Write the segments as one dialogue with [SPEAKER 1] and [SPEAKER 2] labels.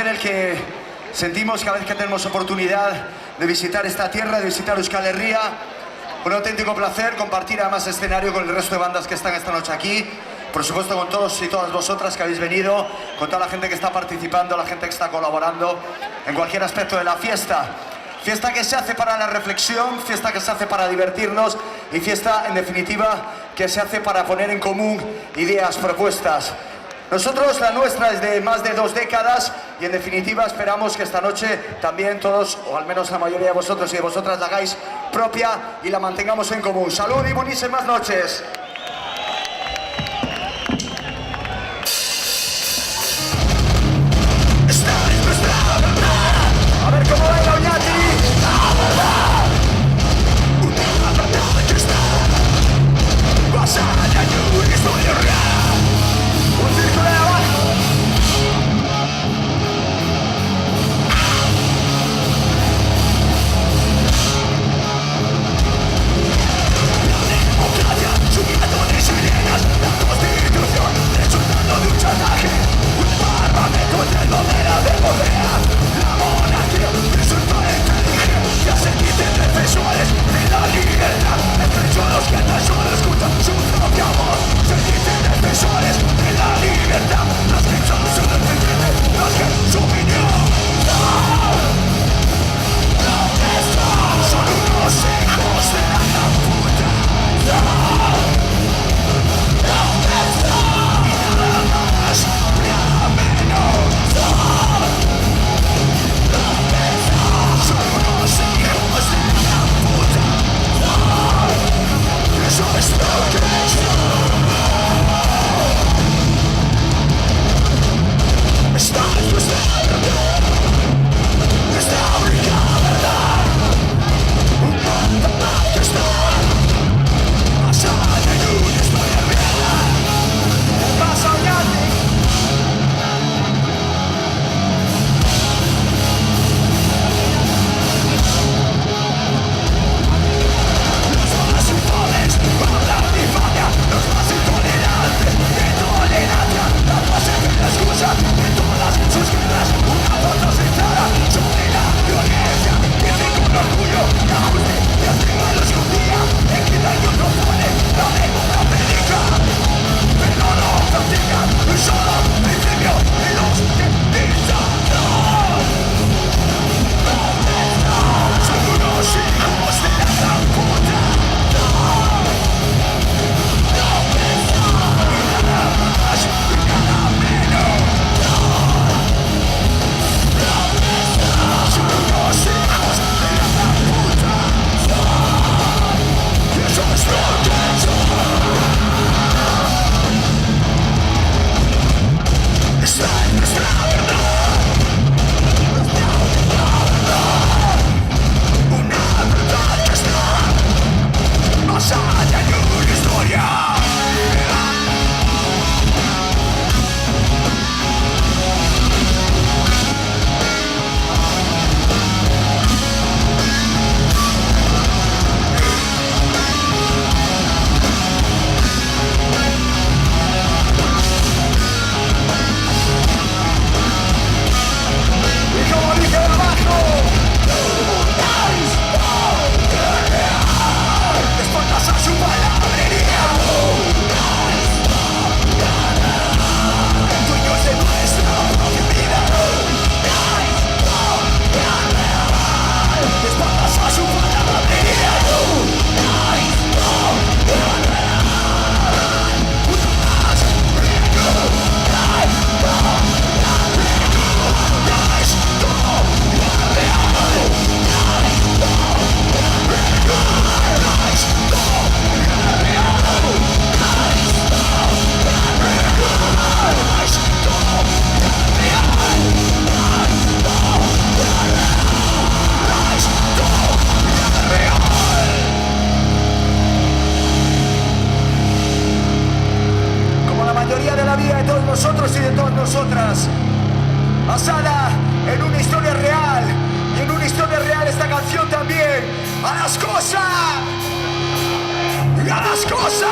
[SPEAKER 1] placer el que sentimos cada vez que tenemos oportunidad de visitar esta tierra, de visitar Euskal Herria. Un auténtico placer compartir además escenario con el resto de bandas que están esta noche aquí. Por supuesto con todos y todas vosotras que habéis venido, con toda la gente que está participando, la gente que está colaborando en cualquier aspecto de la fiesta. Fiesta que se hace para la reflexión, fiesta que se hace para divertirnos y fiesta, en definitiva, que se hace para poner en común ideas, propuestas. Nosotros, la nuestra es de más de 2 décadas y, en definitiva, esperamos que esta noche también todos, o al menos la mayoría de vosotros y de vosotras, la hagáis propia y la mantengamos en común. ¡Salud y buenísimas noches! A ver cómo baila Oñati. Un círculo de abajo. nosotros y de todas nosotras, basada en una historia real, y en una historia real esta canción también. ¡A las cosas! ¡A las cosas!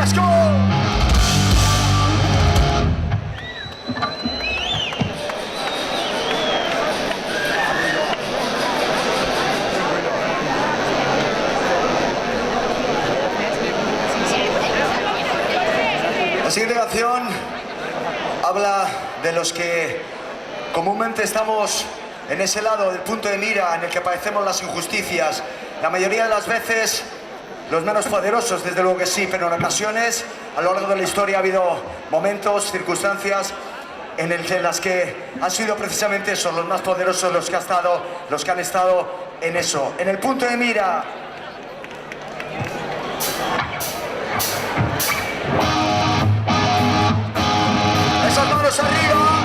[SPEAKER 1] Let's go! La siguiente canción habla de los que comúnmente estamos en ese lado del punto de mira en el que padecemos las injusticias. La mayoría de las veces los menos poderosos, desde luego que sí, pero en ocasiones a lo largo de la historia ha habido momentos, circunstancias en las que han sido precisamente esos, los más poderosos, los que han estado en eso, en el punto de mira. Esas manos arriba.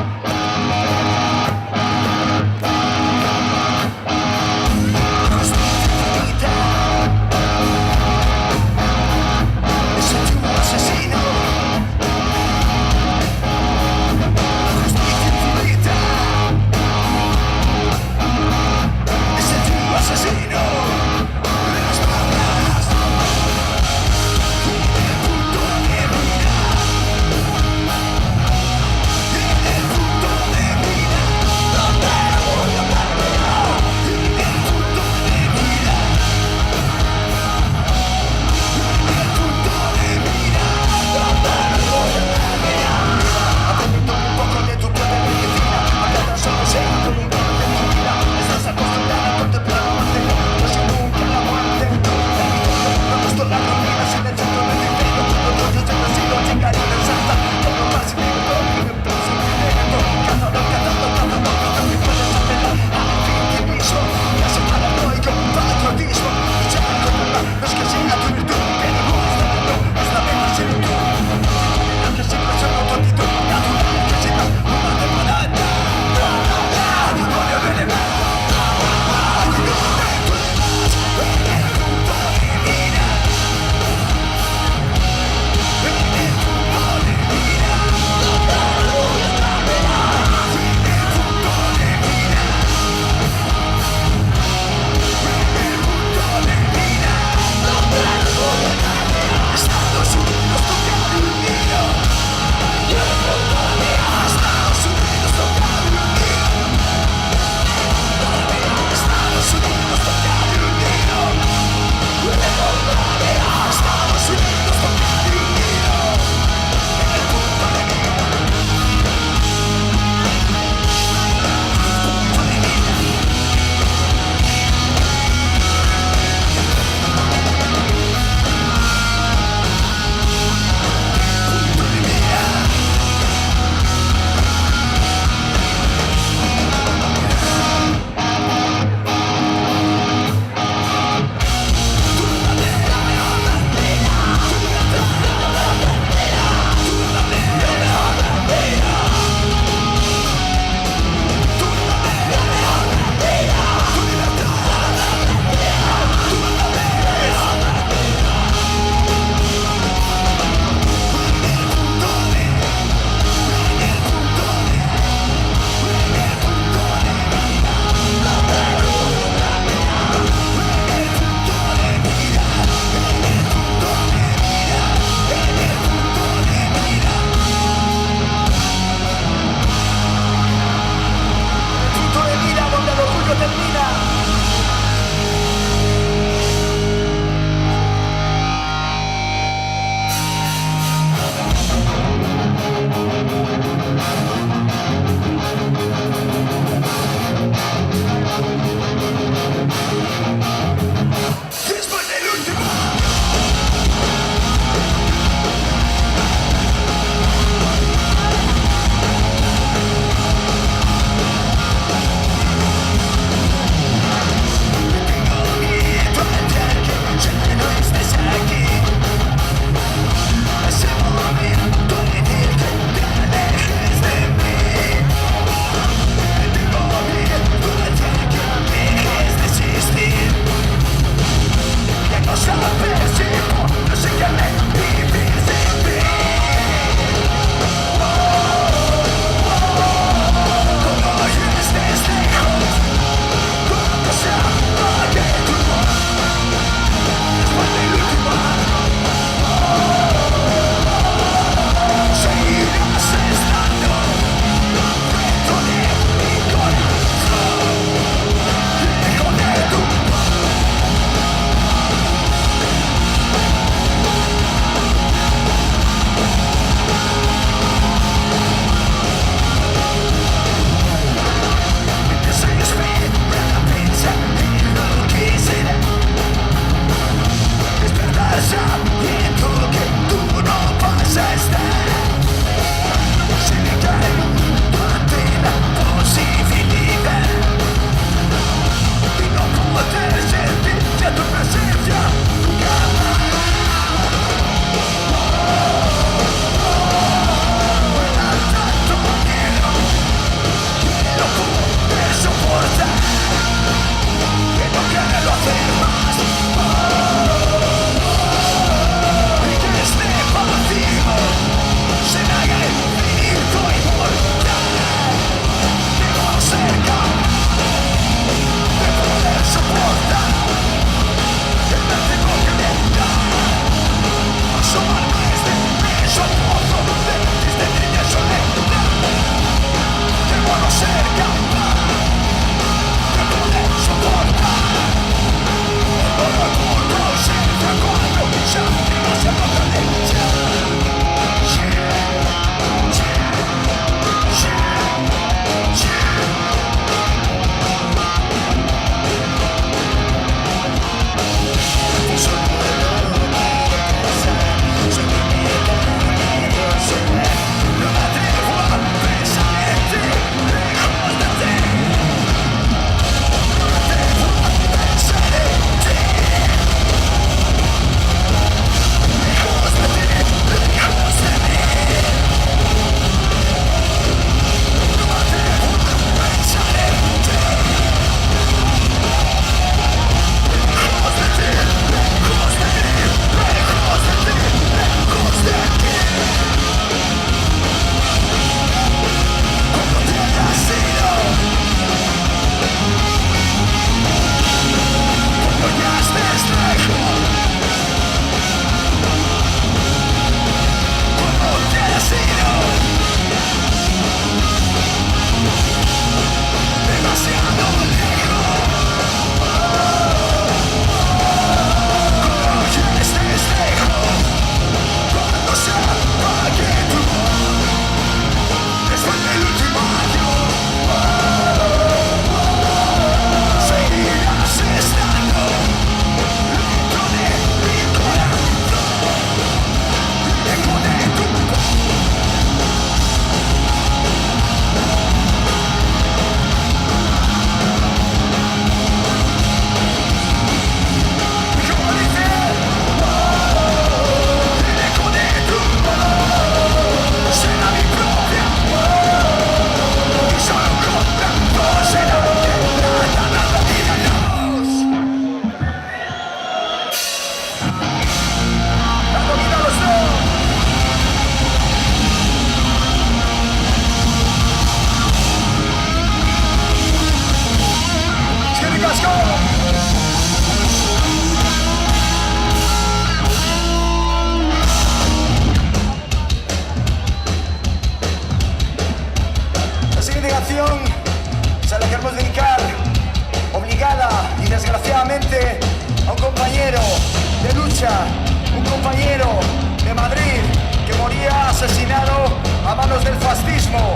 [SPEAKER 1] compañero de Madrid que moría asesinado a manos del fascismo,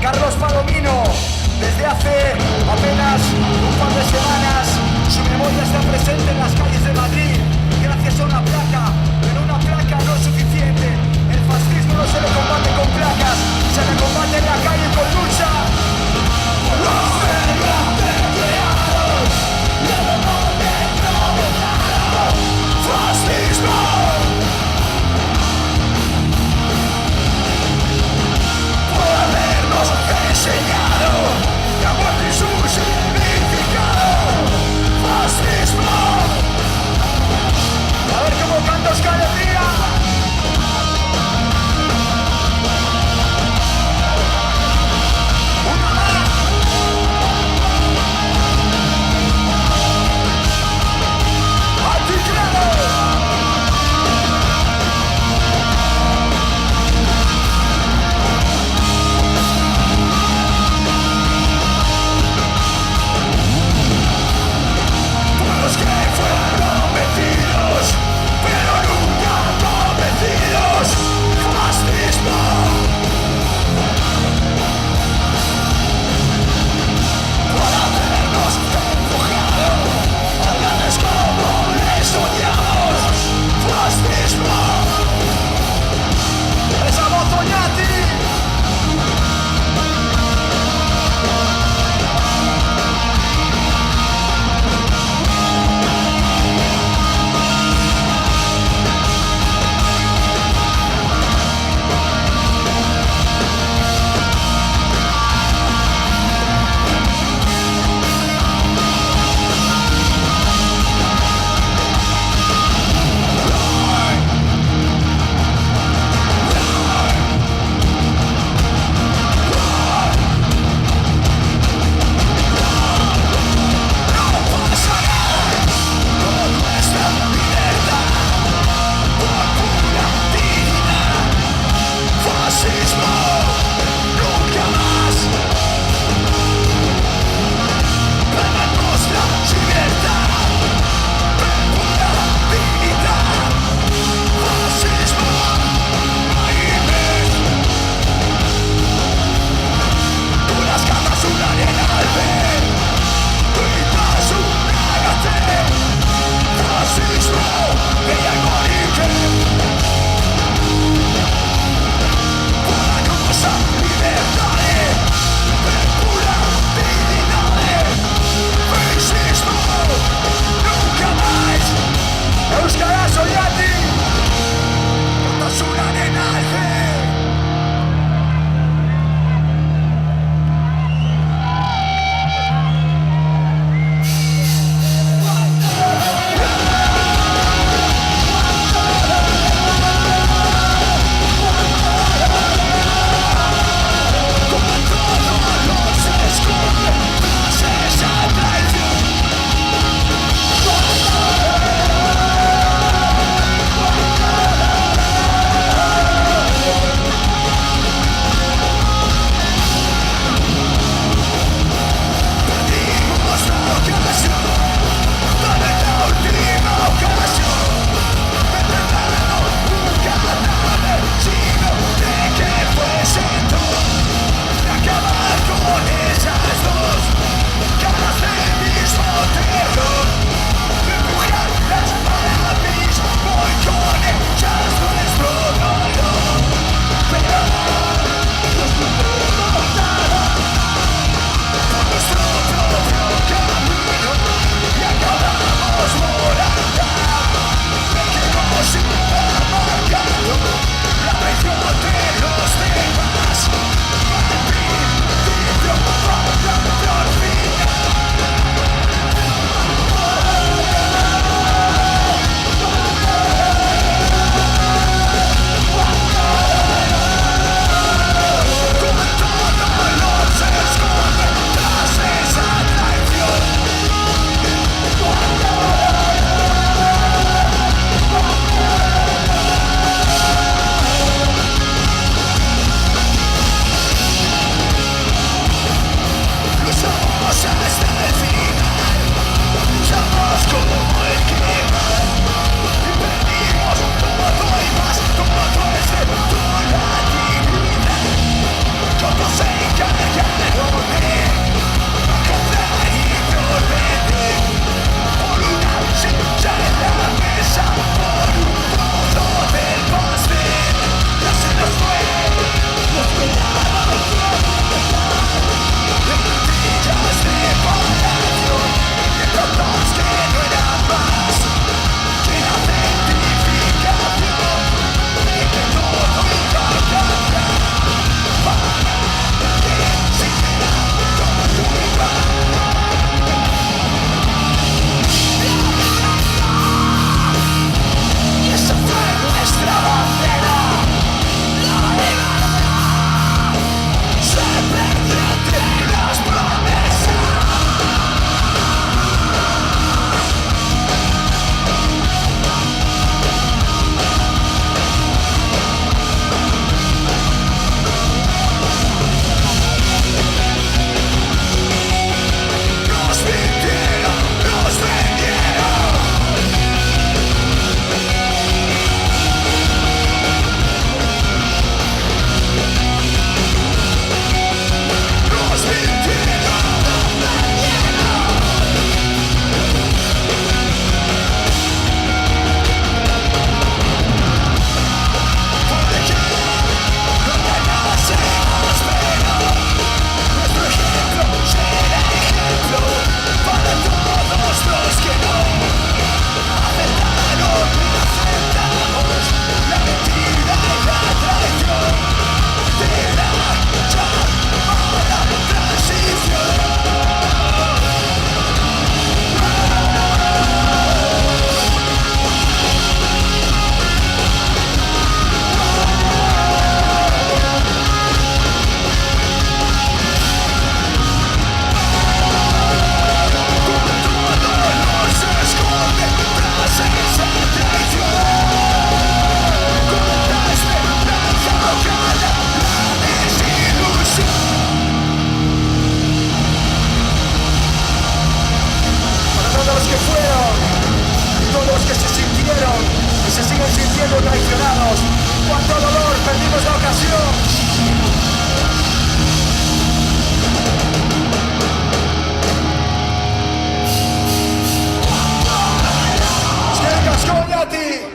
[SPEAKER 1] Carlos Palomino. Desde hace apenas un par de semanas su memoria está presente en las calles de Madrid gracias a una placa, pero una placa no es suficiente. El fascismo no se le combate con placas, se le combate en la calle con lucha. A ver cómo canta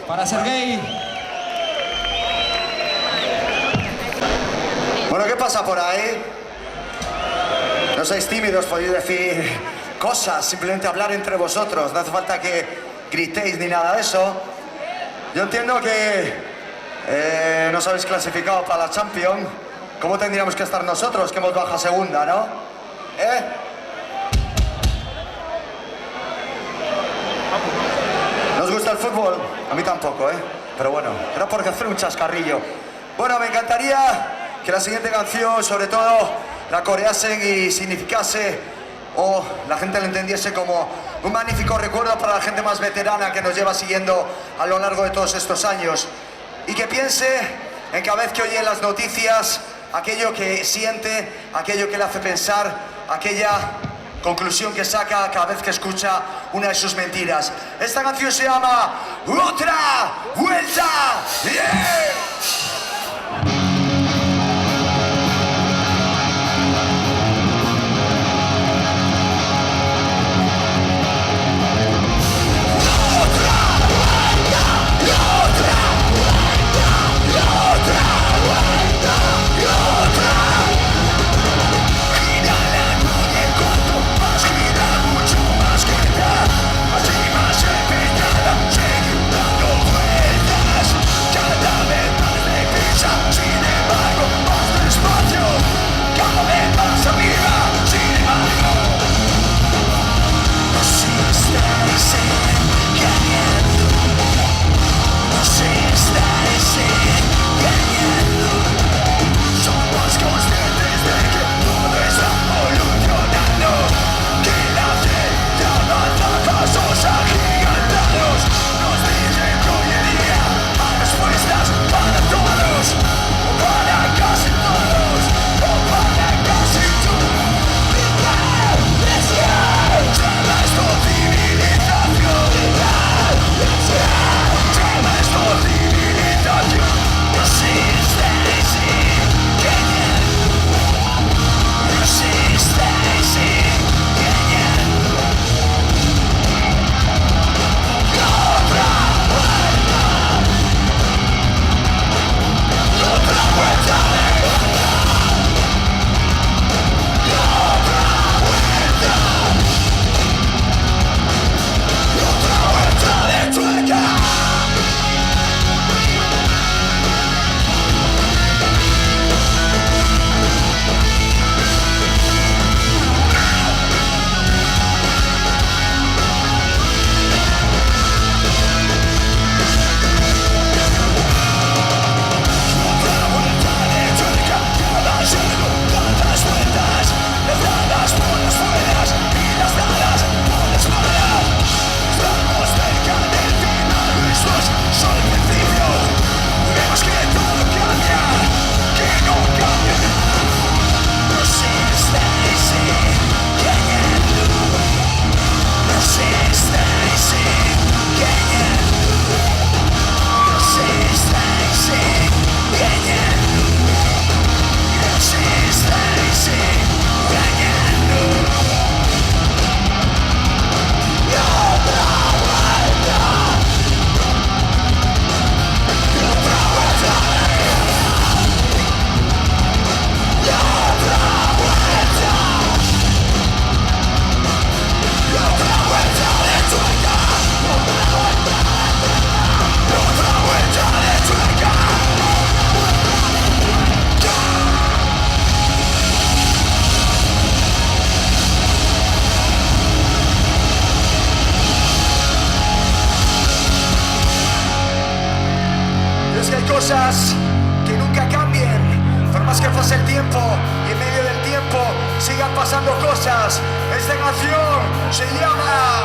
[SPEAKER 2] Para Sergei.
[SPEAKER 1] Bueno, ¿qué pasa por ahí? No sois tímidos, podéis decir cosas, simplemente hablar entre vosotros. No hace falta que gritéis ni nada de eso. Yo entiendo que nos habéis clasificado para la Champions. ¿Cómo tendríamos que estar nosotros, que hemos bajado a segunda, no? ¿Nos gusta el fútbol? A mí tampoco, pero bueno, era por hacer un chascarrillo. Bueno, me encantaría que la siguiente canción, sobre todo, la coreasen y significase, o la gente la entendiese como un magnífico recuerdo para la gente más veterana que nos lleva siguiendo a lo largo de todos estos años. Y que piense en cada vez que oye las noticias, aquello que siente, aquello que le hace pensar, aquella conclusión que saca cada vez que escucha una de sus mentiras. Esta canción se llama Otra Vuelta. ¡Yeah! Cosas que nunca cambien, por más que pase el tiempo y en medio del tiempo sigan pasando cosas. Esta canción se llama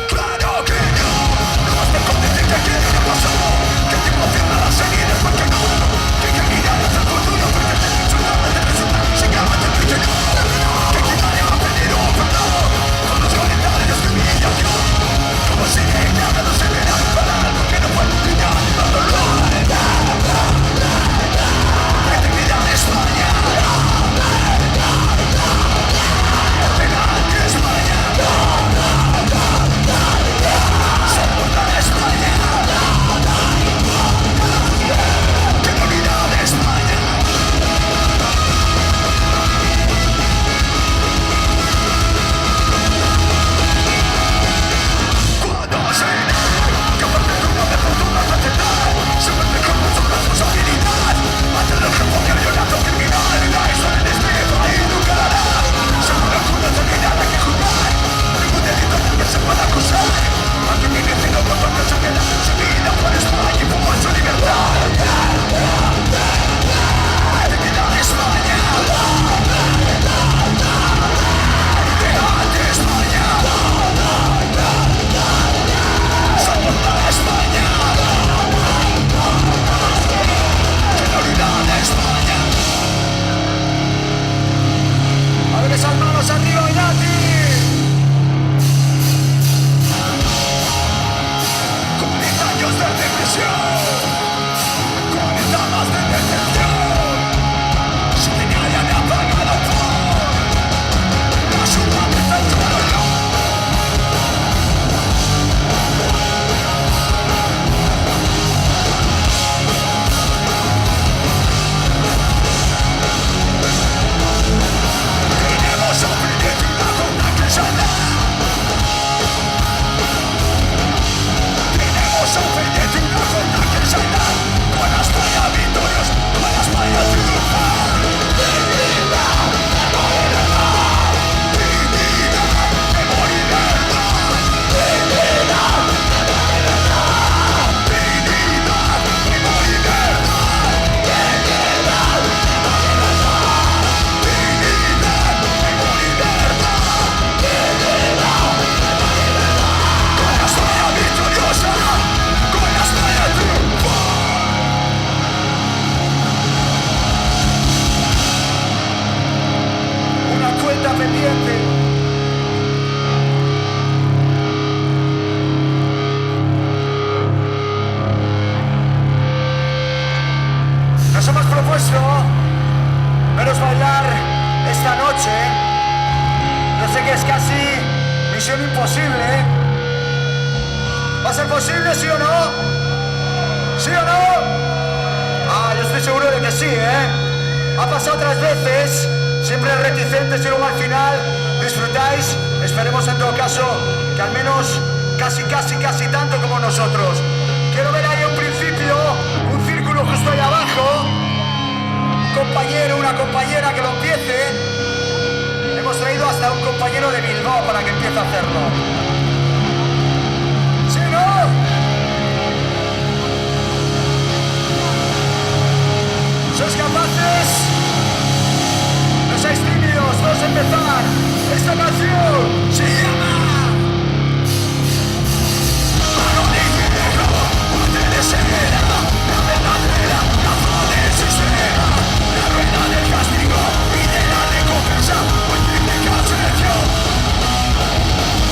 [SPEAKER 1] Claro que no, no basta con decir que quiero que pasó, que tengo firma la salida porque no. She pendiente. Nos hemos propuesto veros bailar esta noche. Yo sé que es casi misión imposible. ¿Va a ser posible, sí o no? ¿Sí o no? Ah, yo estoy seguro de que sí, ¿eh? Ha pasado otras veces, siempre reticentes y luego al final disfrutáis. Esperemos en todo caso que al menos casi tanto como nosotros. Quiero ver ahí un principio, un círculo justo ahí abajo. Un compañero, una compañera que lo empiece. Hemos traído hasta un compañero de Bilbao para que empiece a hacerlo. ¿Sí o no? ¿Sois capaces? No seáis tímidos, vamos a empezar. Esta canción se llama Mano de Hierro, Ponte de Cera, la verdadera razón del sistema, la rueda del castigo y de la recompensa, fuente de cansancio.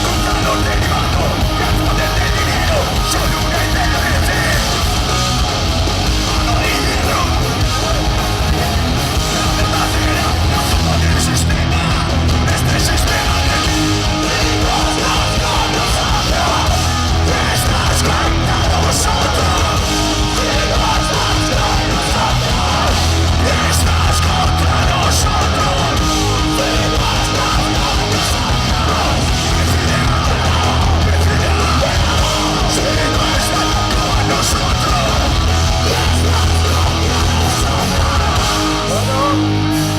[SPEAKER 1] Contador derivado, el poder del dinero, solo una intervención. Mano de Hierro, la verdadera razón del sistema, este sistema de aquí. Estás contra nosotros. Estás contra nosotros.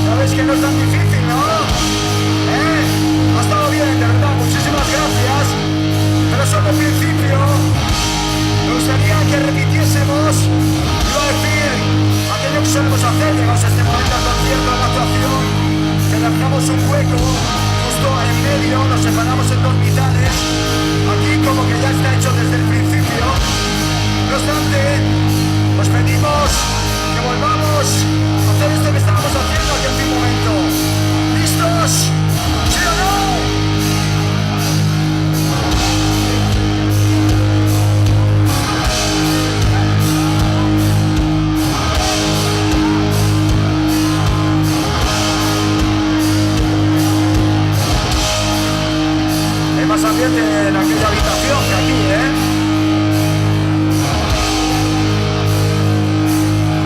[SPEAKER 1] Sabes que no es tan difícil, ¿no? Ha estado bien, de verdad, muchísimas gracias. Pero solo al principio me gustaría que repitiésemos, iba a decir, aquello que solemos hacer, llegamos a este momento al concierto, a la actuación, que dejamos un hueco justo en medio, nos separamos en dos mitades, aquí como que ya está hecho desde el principio. No obstante, os pedimos que volvamos a hacer esto que estábamos haciendo aquí en un momento. ¿Listos? ¿Sí o no? Hay más ambiente en aquella habitación que aquí, ¿eh?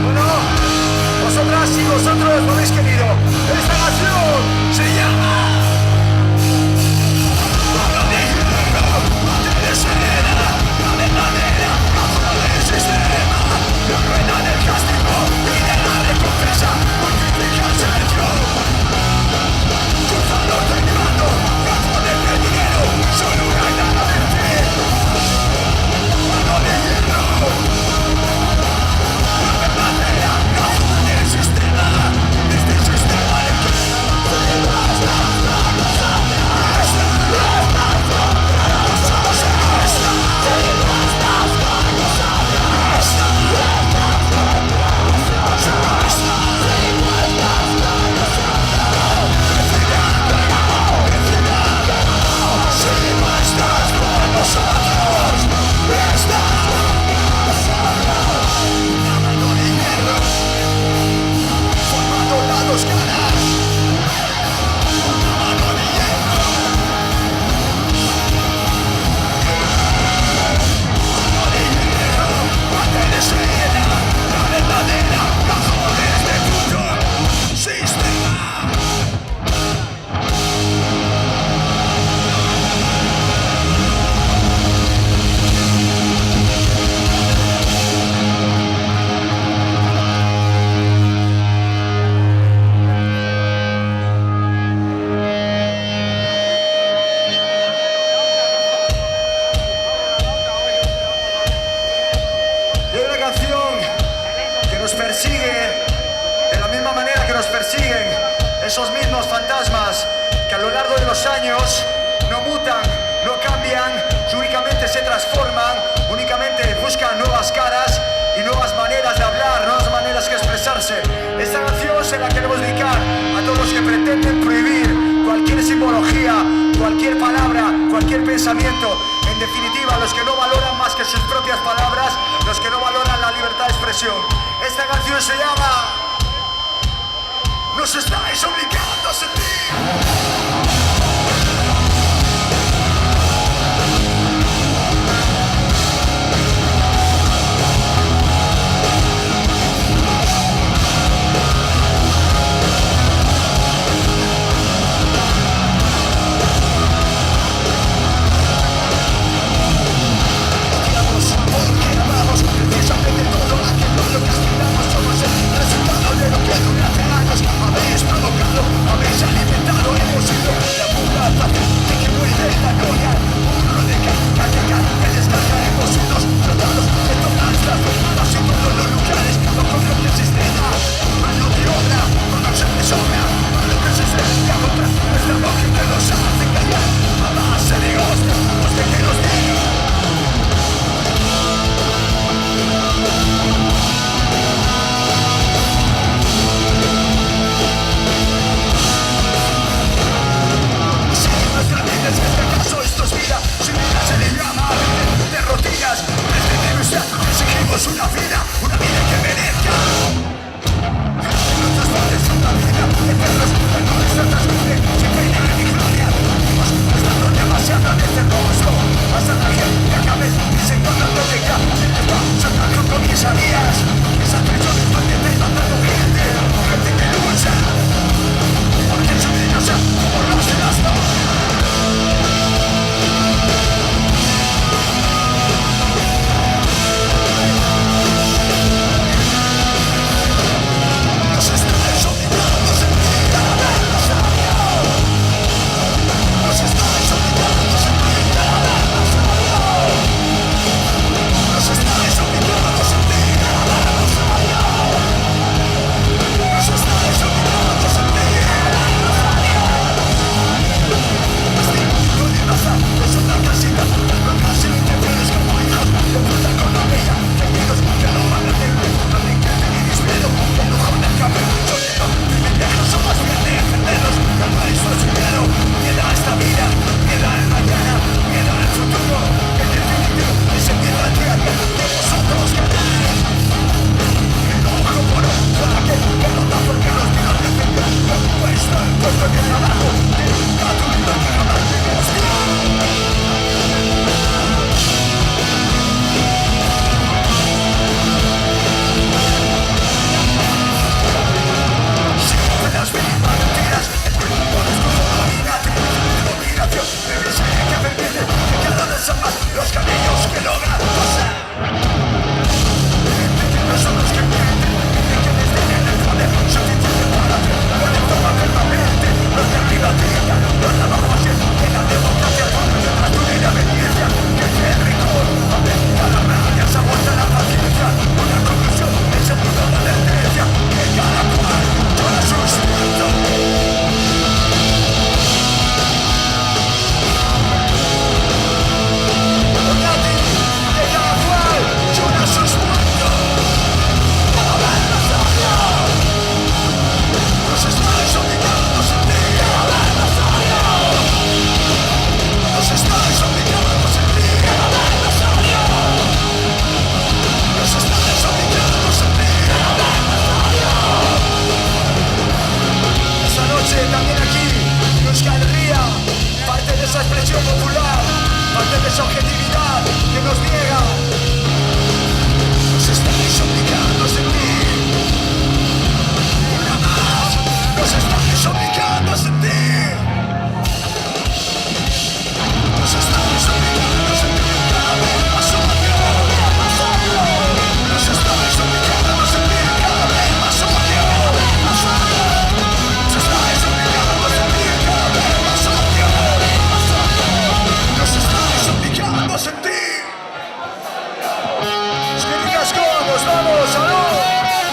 [SPEAKER 1] Bueno, vosotras y vosotros lo habéis querido. Esta canción se llama Mano de Hierro, Ponte de Cera, la verdadera razón del sistema, la rueda del castigo y de la recompensa, fuente de cansancio. Cruzador derivado, el poder del dinero, solo una nada de fe. Mano de Hierro, la verdadera razón del sistema, este sistema de que formando las dos caras. Mano de Hierro, Mano de Hierro, Ponte de Cera, la verdadera razón de este puto sistema. Y hay una canción que nos persigue de la misma manera que nos persiguen esos mismos fantasmas que a lo largo de los años no mutan, no cambian, únicamente se transforman, únicamente buscan nuevas caras y nuevas maneras de hablar, nuevas maneras que expresarse. Esta canción se la queremos dedicar a todos los que pretenden prohibir cualquier simbología, cualquier palabra, cualquier pensamiento. En definitiva, los que no valoran más que sus propias palabras, los que no valoran la libertad de expresión. Esta canción se llama Nos estáis obligando a sentir. ¡Vamos, vamos! ¡Salud!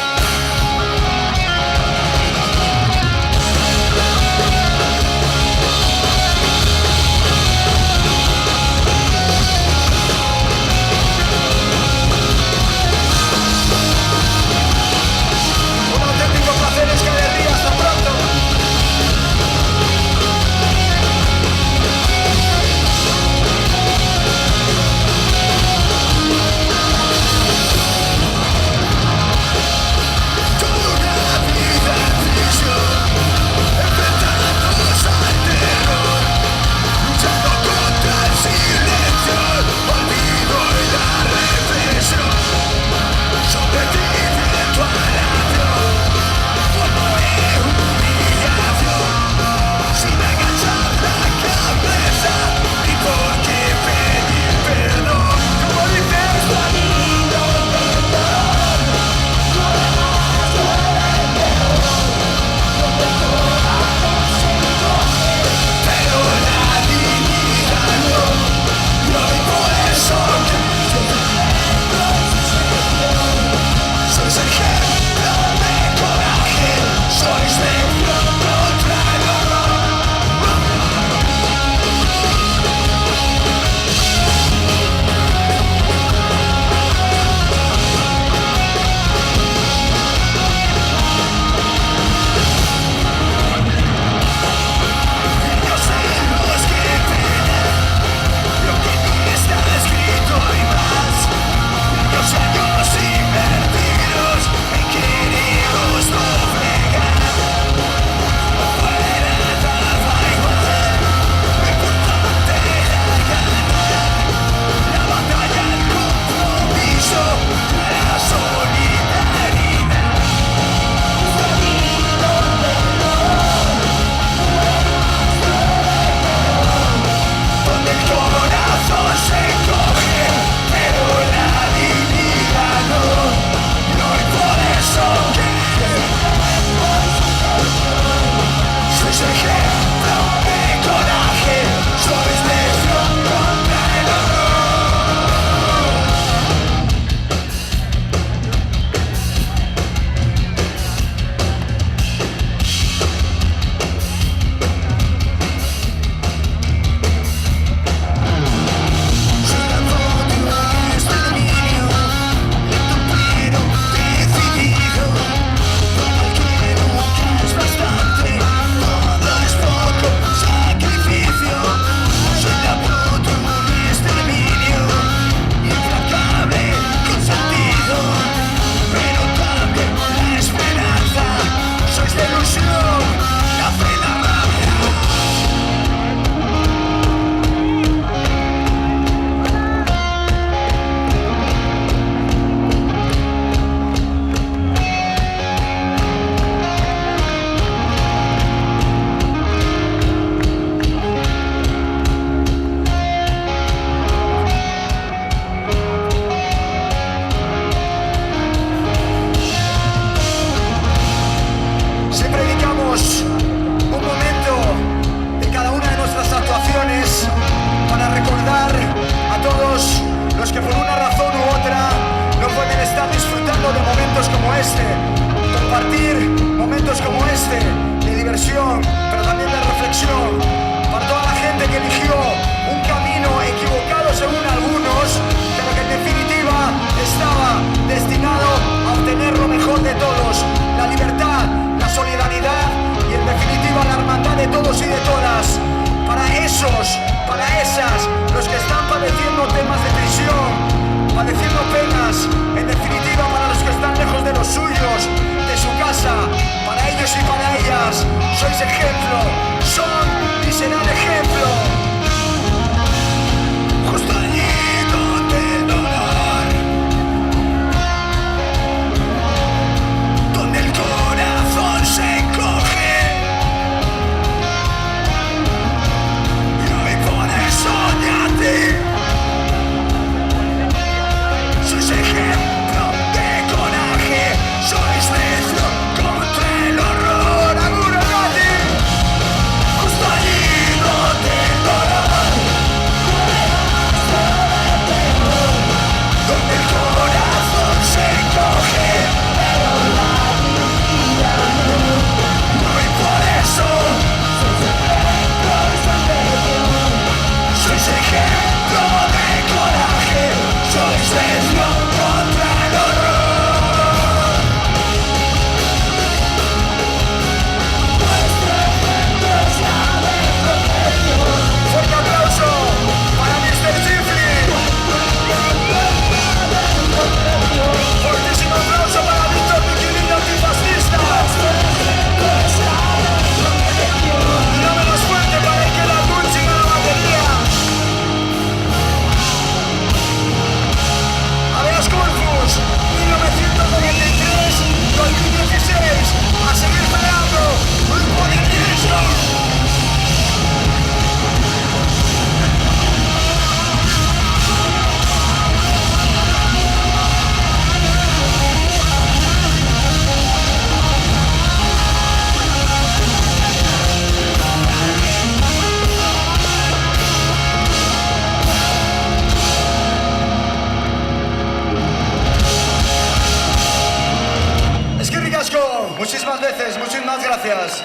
[SPEAKER 1] inspiración, pero también de reflexión. Para toda la gente que eligió un camino equivocado según algunos, pero que en definitiva estaba destinado a obtener lo mejor de todos: la libertad, la solidaridad y en definitiva la hermandad de todos y de todas. Para esos, para esas, los que están padeciendo temas de prisión, padeciendo penas, en definitiva para los que están lejos de los suyos, de su casa, para ellos y para ellas, sois ejemplo, son y serán ejemplo. Justo allí donde el dolor, donde el corazón se encoge, y hoy por eso ya te sois ejemplo de coraje, sois necio contra el horror. ¡Alguno nadie! Justo allí donde el dolor, donde el corazón se encoge, y por eso sois ejemplo de coraje, sois necio contra el horror. Fuerte aplauso para Mr. Chifli. Fortísimo aplauso para Víctor Miquelino Antifascista. Y no menos fuerte para Iker Atunchi a la batería. Habeas Corpus, 1993-2016, a seguir peleando, grupo de riesgo. Es que ricasco, muchísimas veces, muchísimas gracias.